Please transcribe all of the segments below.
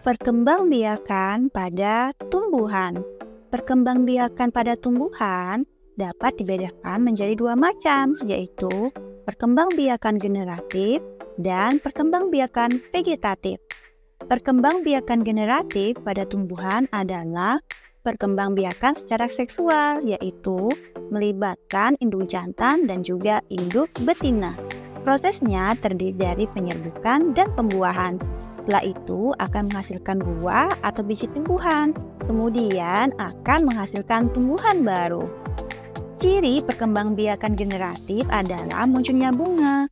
Perkembangbiakan pada tumbuhan. Perkembangbiakan pada tumbuhan dapat dibedakan menjadi dua macam, yaitu perkembangbiakan generatif dan perkembangbiakan vegetatif. Perkembangbiakan generatif pada tumbuhan adalah perkembangbiakan secara seksual, yaitu melibatkan induk jantan dan juga induk betina. Prosesnya terdiri dari penyerbukan dan pembuahan. Setelah itu akan menghasilkan buah atau biji tumbuhan, kemudian akan menghasilkan tumbuhan baru. Ciri perkembangbiakan generatif adalah munculnya bunga.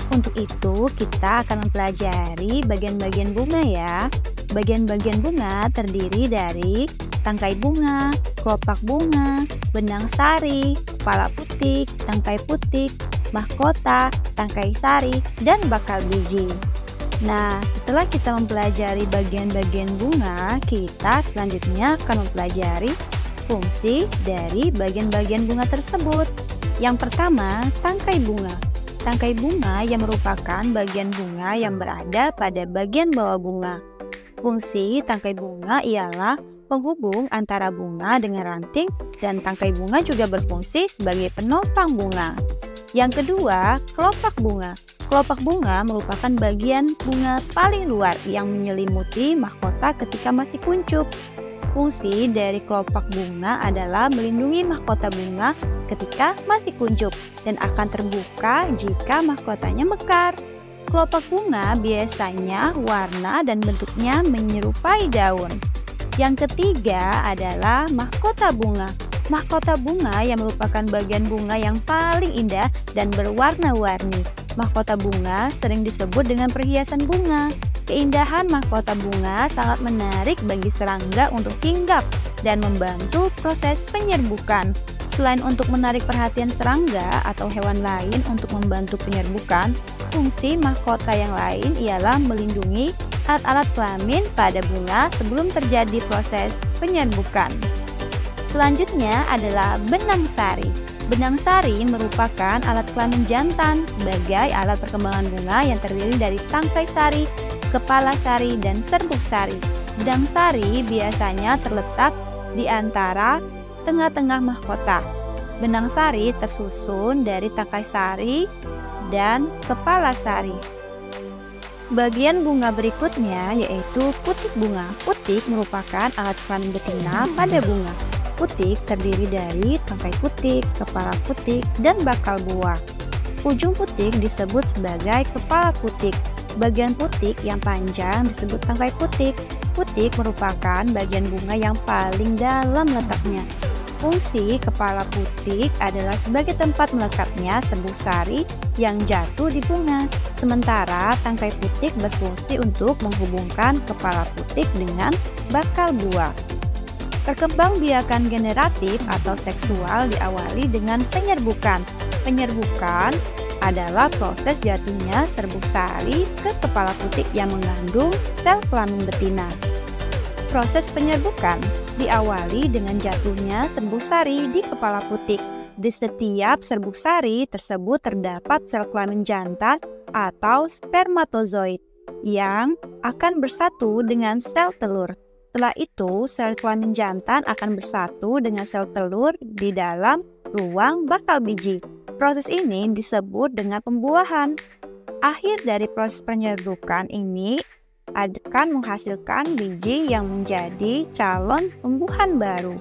Untuk itu kita akan mempelajari bagian-bagian bunga ya. Bagian-bagian bunga terdiri dari tangkai bunga, kelopak bunga, benang sari, kepala putik, tangkai putik, mahkota, tangkai sari, dan bakal biji. Nah, setelah kita mempelajari bagian-bagian bunga, kita selanjutnya akan mempelajari fungsi dari bagian-bagian bunga tersebut. Yang pertama, tangkai bunga. Tangkai bunga yang merupakan bagian bunga yang berada pada bagian bawah bunga. Fungsi tangkai bunga ialah penghubung antara bunga dengan ranting, dan tangkai bunga juga berfungsi sebagai penopang bunga. Yang kedua, kelopak bunga. Kelopak bunga merupakan bagian bunga paling luar yang menyelimuti mahkota ketika masih kuncup. Fungsi dari kelopak bunga adalah melindungi mahkota bunga ketika masih kuncup dan akan terbuka jika mahkotanya mekar. Kelopak bunga biasanya warna dan bentuknya menyerupai daun. Yang ketiga adalah mahkota bunga. Mahkota bunga yang merupakan bagian bunga yang paling indah dan berwarna-warni. Mahkota bunga sering disebut dengan perhiasan bunga. Keindahan mahkota bunga sangat menarik bagi serangga untuk hinggap dan membantu proses penyerbukan. Selain untuk menarik perhatian serangga atau hewan lain untuk membantu penyerbukan, fungsi mahkota yang lain ialah melindungi alat-alat kelamin pada bunga sebelum terjadi proses penyerbukan. Selanjutnya adalah benang sari. Benang sari merupakan alat kelamin jantan sebagai alat perkembangan bunga yang terdiri dari tangkai sari, kepala sari, dan serbuk sari. Benang sari biasanya terletak di antara tengah-tengah mahkota. Benang sari tersusun dari tangkai sari dan kepala sari. Bagian bunga berikutnya yaitu putik bunga. Putik merupakan alat kelamin betina pada bunga. Putik terdiri dari tangkai putik, kepala putik, dan bakal buah. Ujung putik disebut sebagai kepala putik. Bagian putik yang panjang disebut tangkai putik. Putik merupakan bagian bunga yang paling dalam letaknya. Fungsi kepala putik adalah sebagai tempat melekatnya serbuk sari yang jatuh di bunga. Sementara tangkai putik berfungsi untuk menghubungkan kepala putik dengan bakal buah. Perkembangbiakan generatif atau seksual diawali dengan penyerbukan. Penyerbukan adalah proses jatuhnya serbuk sari ke kepala putik yang mengandung sel kelamin betina. Proses penyerbukan diawali dengan jatuhnya serbuk sari di kepala putik. Di setiap serbuk sari tersebut terdapat sel kelamin jantan atau spermatozoid yang akan bersatu dengan sel telur. Setelah itu, sel kelamin jantan akan bersatu dengan sel telur di dalam ruang bakal biji. Proses ini disebut dengan pembuahan. Akhir dari proses penyerbukan ini akan menghasilkan biji yang menjadi calon tumbuhan baru.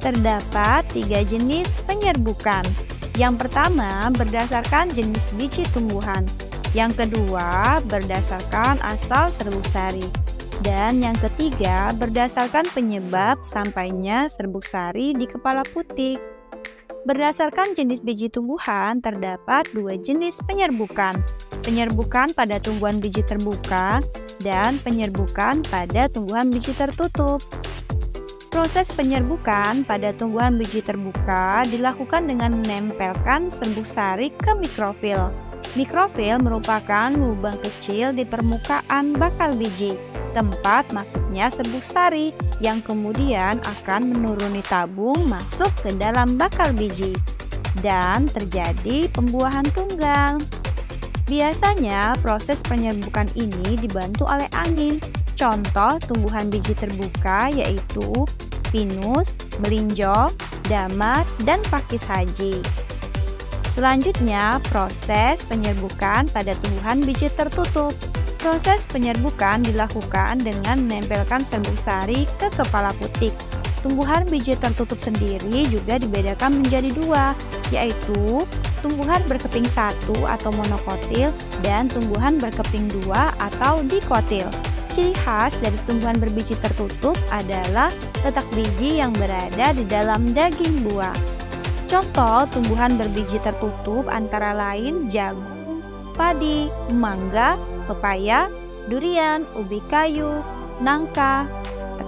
Terdapat 3 jenis penyerbukan. Yang pertama berdasarkan jenis biji tumbuhan. Yang kedua berdasarkan asal serbuk sari. Dan yang ketiga berdasarkan penyebab sampainya serbuk sari di kepala putik. Berdasarkan jenis biji tumbuhan terdapat 2 jenis penyerbukan. Penyerbukan pada tumbuhan biji terbuka dan penyerbukan pada tumbuhan biji tertutup. Proses penyerbukan pada tumbuhan biji terbuka dilakukan dengan menempelkan serbuk sari ke mikrofil. Mikrofil merupakan lubang kecil di permukaan bakal biji, tempat masuknya serbuk sari yang kemudian akan menuruni tabung masuk ke dalam bakal biji dan terjadi pembuahan tunggal. Biasanya proses penyerbukan ini dibantu oleh angin. Contoh tumbuhan biji terbuka yaitu pinus, melinjo, damar, dan pakis haji. Selanjutnya, proses penyerbukan pada tumbuhan biji tertutup. Proses penyerbukan dilakukan dengan menempelkan serbuk sari ke kepala putik. Tumbuhan biji tertutup sendiri juga dibedakan menjadi dua, yaitu tumbuhan berkeping satu atau monokotil dan tumbuhan berkeping dua atau dikotil. Ciri khas dari tumbuhan berbiji tertutup adalah letak biji yang berada di dalam daging buah. Contoh tumbuhan berbiji tertutup antara lain jagung, padi, mangga, pepaya, durian, ubi kayu, nangka,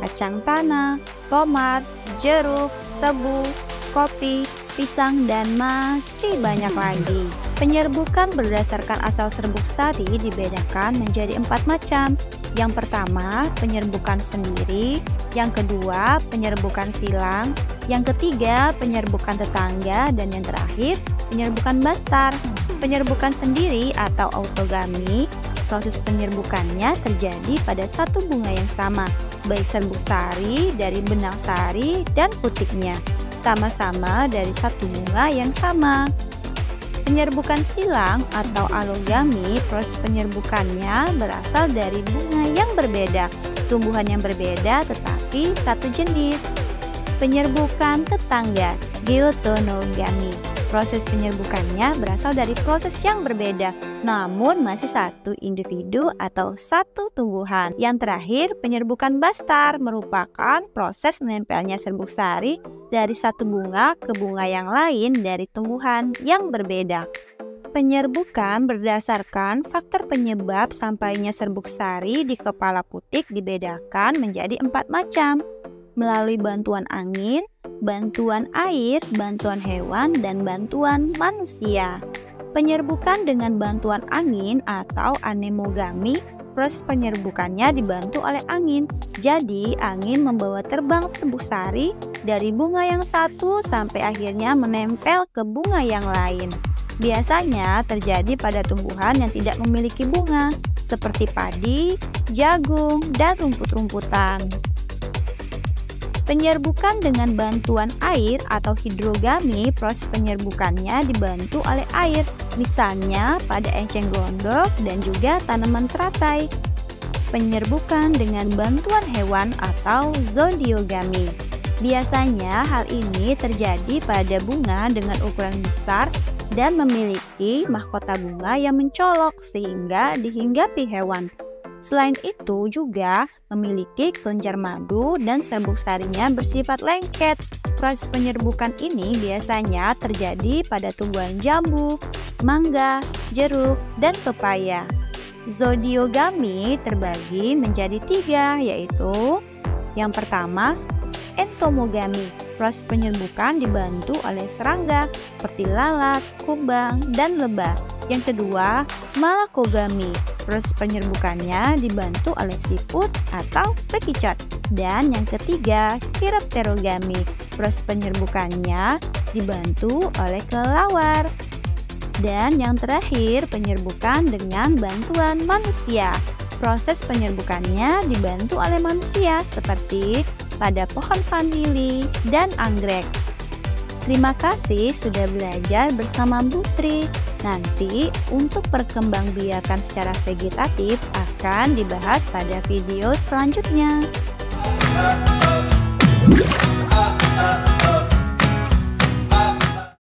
kacang tanah, tomat, jeruk, tebu, kopi, pisang, dan masih banyak lagi. Penyerbukan berdasarkan asal serbuk sari dibedakan menjadi 4 macam. Yang pertama, penyerbukan sendiri. Yang kedua, penyerbukan silang. Yang ketiga, penyerbukan tetangga. Dan yang terakhir, penyerbukan bastar. Penyerbukan sendiri atau autogami, proses penyerbukannya terjadi pada satu bunga yang sama, baik serbuk sari dari benang sari dan putiknya, sama-sama dari satu bunga yang sama. Penyerbukan silang atau alogami, proses penyerbukannya berasal dari bunga yang berbeda, tumbuhan yang berbeda tetapi satu jenis. Penyerbukan tetangga, geotonogami, proses penyerbukannya berasal dari proses yang berbeda, namun masih satu individu atau satu tumbuhan. Yang terakhir, penyerbukan bastar merupakan proses menempelnya serbuk sari dari satu bunga ke bunga yang lain dari tumbuhan yang berbeda. Penyerbukan berdasarkan faktor penyebab sampainya serbuk sari di kepala putik dibedakan menjadi 4 macam, melalui bantuan angin, bantuan air, bantuan hewan, dan bantuan manusia. Penyerbukan dengan bantuan angin atau anemogami, proses penyerbukannya dibantu oleh angin. Jadi, angin membawa terbang serbuk sari dari bunga yang satu sampai akhirnya menempel ke bunga yang lain. Biasanya terjadi pada tumbuhan yang tidak memiliki bunga, seperti padi, jagung, dan rumput-rumputan. Penyerbukan dengan bantuan air atau hidrogami, proses penyerbukannya dibantu oleh air, misalnya pada enceng gondok dan juga tanaman teratai. Penyerbukan dengan bantuan hewan atau zodiogami. Biasanya hal ini terjadi pada bunga dengan ukuran besar dan memiliki mahkota bunga yang mencolok sehingga dihinggapi hewan. Selain itu juga memiliki kelenjar madu dan serbuk sarinya bersifat lengket. Proses penyerbukan ini biasanya terjadi pada tumbuhan jambu, mangga, jeruk, dan pepaya. Zodiogami terbagi menjadi 3, yaitu yang pertama, entomogami. Proses penyerbukan dibantu oleh serangga seperti lalat, kumbang, dan lebah. Yang kedua, malakogami. Proses penyerbukannya dibantu oleh siput atau bekicot. Dan yang ketiga, chiropterogami. Proses penyerbukannya dibantu oleh kelelawar. Dan yang terakhir, penyerbukan dengan bantuan manusia. Proses penyerbukannya dibantu oleh manusia seperti pada pohon vanili dan anggrek. Terima kasih sudah belajar bersama Bu Tri. Nanti untuk perkembangbiakan secara vegetatif akan dibahas pada video selanjutnya.